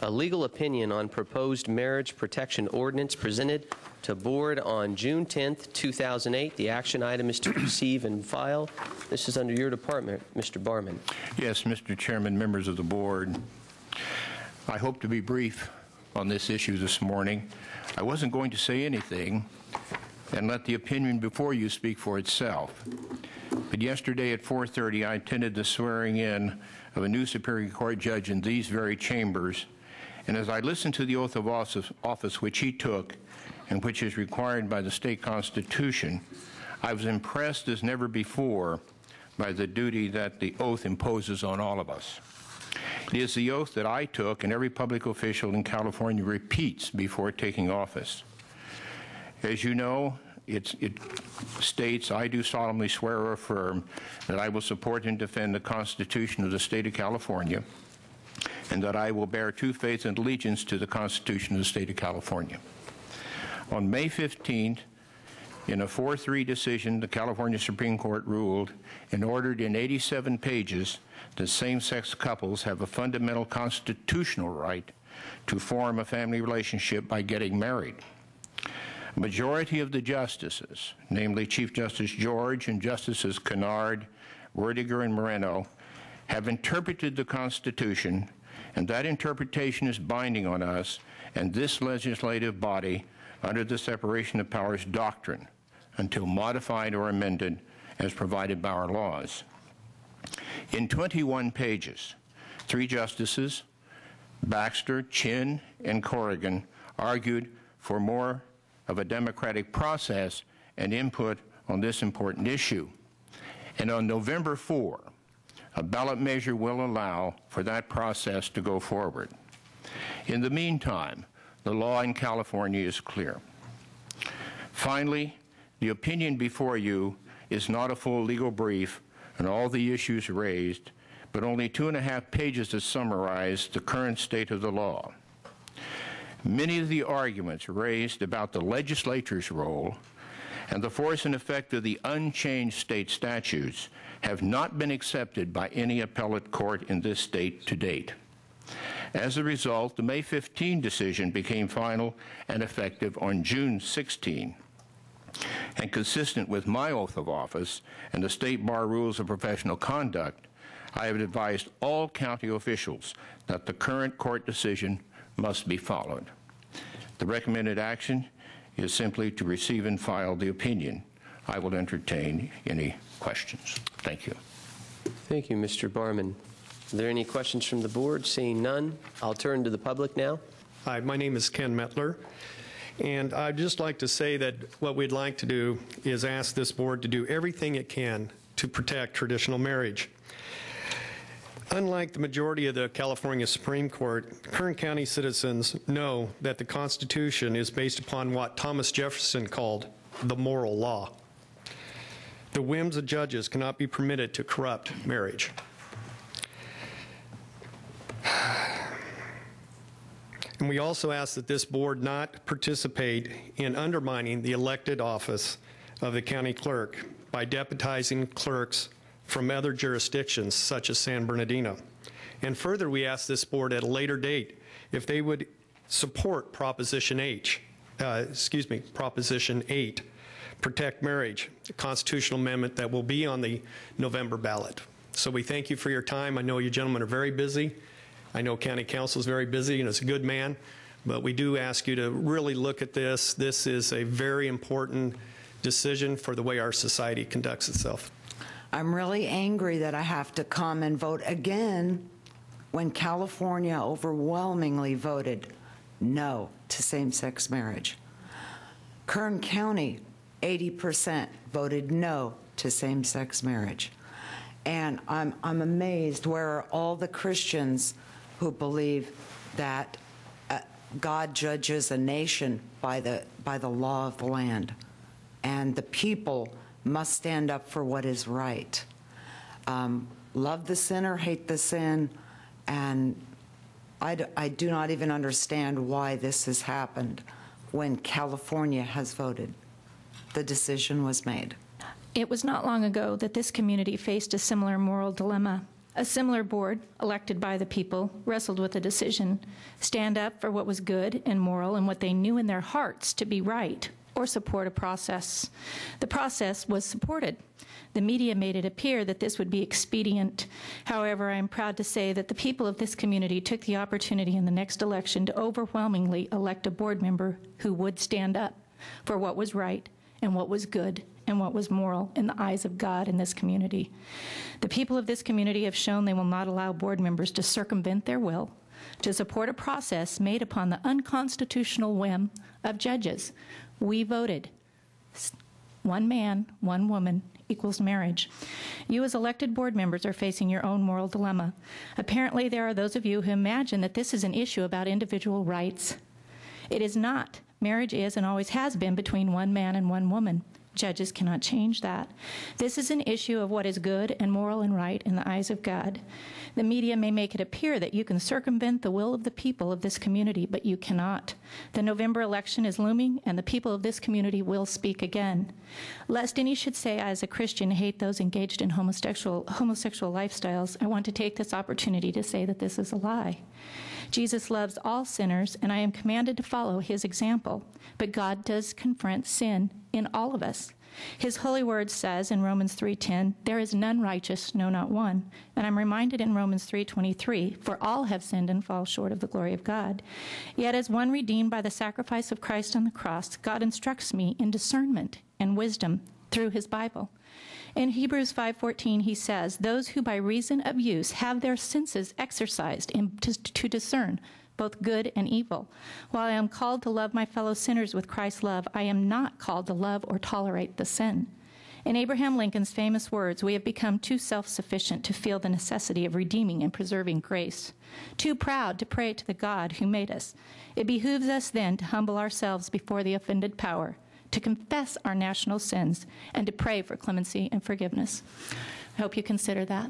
a legal opinion on proposed marriage protection ordinance presented to board on June 10th, 2008. The action item is to receive and file. This is under your department, Mr. Barman. Yes, Mr. Chairman, members of the board. I hope to be brief on this issue this morning. I wasn't going to say anything and let the opinion before you speak for itself. But yesterday at 4:30, I attended the swearing in of a new Superior Court judge in these very chambers. And as I listened to the oath of office which he took and which is required by the state constitution, I was impressed as never before by the duty that the oath imposes on all of us. It is the oath that I took and every public official in California repeats before taking office. As you know, it states, "I do solemnly swear or affirm that I will support and defend the Constitution of the State of California, and that I will bear true faith and allegiance to the Constitution of the State of California." On May 15th, in a 4-3 decision, the California Supreme Court ruled and ordered in 87 pages that same-sex couples have a fundamental constitutional right to form a family relationship by getting married. A majority of the justices, namely Chief Justice George and Justices Kennard, Werdiger, and Moreno, have interpreted the Constitution, and that interpretation is binding on us and this legislative body under the separation of powers doctrine until modified or amended as provided by our laws. In 21 pages, 3 justices, Baxter, Chin, and Corrigan, argued for more of a democratic process and input on this important issue. And on November 4, a ballot measure will allow for that process to go forward. In the meantime, the law in California is clear. Finally, the opinion before you is not a full legal brief on all the issues raised, but only 2.5 pages to summarize the current state of the law. Many of the arguments raised about the legislature's role and the force and effect of the unchanged state statutes have not been accepted by any appellate court in this state to date. As a result, the May 15 decision became final and effective on June 16. And consistent with my oath of office and the State Bar Rules of Professional Conduct, I have advised all county officials that the current court decision must be followed. The recommended action is simply to receive and file the opinion. I will entertain any questions. Thank you. Thank you, Mr. Barman. Are there any questions from the board? Seeing none, I'll turn to the public now. Hi, my name is Ken Mettler, and I'd just like to say that what we'd like to do is ask this board to do everything it can to protect traditional marriage. Unlike the majority of the California Supreme Court, Kern County citizens know that the Constitution is based upon what Thomas Jefferson called the moral law. The whims of judges cannot be permitted to corrupt marriage. And we also ask that this board not participate in undermining the elected office of the county clerk by deputizing clerks from other jurisdictions such as San Bernardino. And further, we ask this board at a later date if they would support Proposition 8, Protect Marriage, a constitutional amendment that will be on the November ballot. So we thank you for your time. I know you gentlemen are very busy. I know County Council is very busy and is a good man, but we do ask you to really look at this. This is a very important decision for the way our society conducts itself. I'm really angry that I have to come and vote again when California overwhelmingly voted no to same-sex marriage. Kern County, 80% voted no to same-sex marriage. And I'm amazed where are all the Christians who believe that God judges a nation by the law of the land, and the people must stand up for what is right. Love the sinner, hate the sin, and I do not even understand why this has happened when California has voted. The decision was made. It was not long ago that this community faced a similar moral dilemma. A similar board, elected by the people, wrestled with a decision: stand up for what was good and moral and what they knew in their hearts to be right, or support a process. The process was supported. The media made it appear that this would be expedient. However, I am proud to say that the people of this community took the opportunity in the next election to overwhelmingly elect a board member who would stand up for what was right and what was good and what was moral in the eyes of God in this community. The people of this community have shown they will not allow board members to circumvent their will, to support a process made upon the unconstitutional whim of judges. We voted. One man, one woman equals marriage. You as elected board members are facing your own moral dilemma. Apparently, there are those of you who imagine that this is an issue about individual rights. It is not. Marriage is and always has been between one man and one woman. Judges cannot change that. This is an issue of what is good and moral and right in the eyes of God. The media may make it appear that you can circumvent the will of the people of this community, but you cannot. The November election is looming, and the people of this community will speak again. Lest any should say I, as a Christian, hate those engaged in homosexual lifestyles, I want to take this opportunity to say that this is a lie. Jesus loves all sinners, and I am commanded to follow his example. But God does confront sin in all of us. His holy word says in Romans 3:10, there is none righteous, no, not one. And I'm reminded in Romans 3:23, for all have sinned and fall short of the glory of God. Yet as one redeemed by the sacrifice of Christ on the cross, God instructs me in discernment and wisdom through his Bible. In Hebrews 5:14, he says, those who by reason of use have their senses exercised to discern both good and evil. While I am called to love my fellow sinners with Christ's love, I am not called to love or tolerate the sin. In Abraham Lincoln's famous words, we have become too self-sufficient to feel the necessity of redeeming and preserving grace, too proud to pray to the God who made us. It behooves us then to humble ourselves before the offended power, to confess our national sins, and to pray for clemency and forgiveness. I hope you consider that.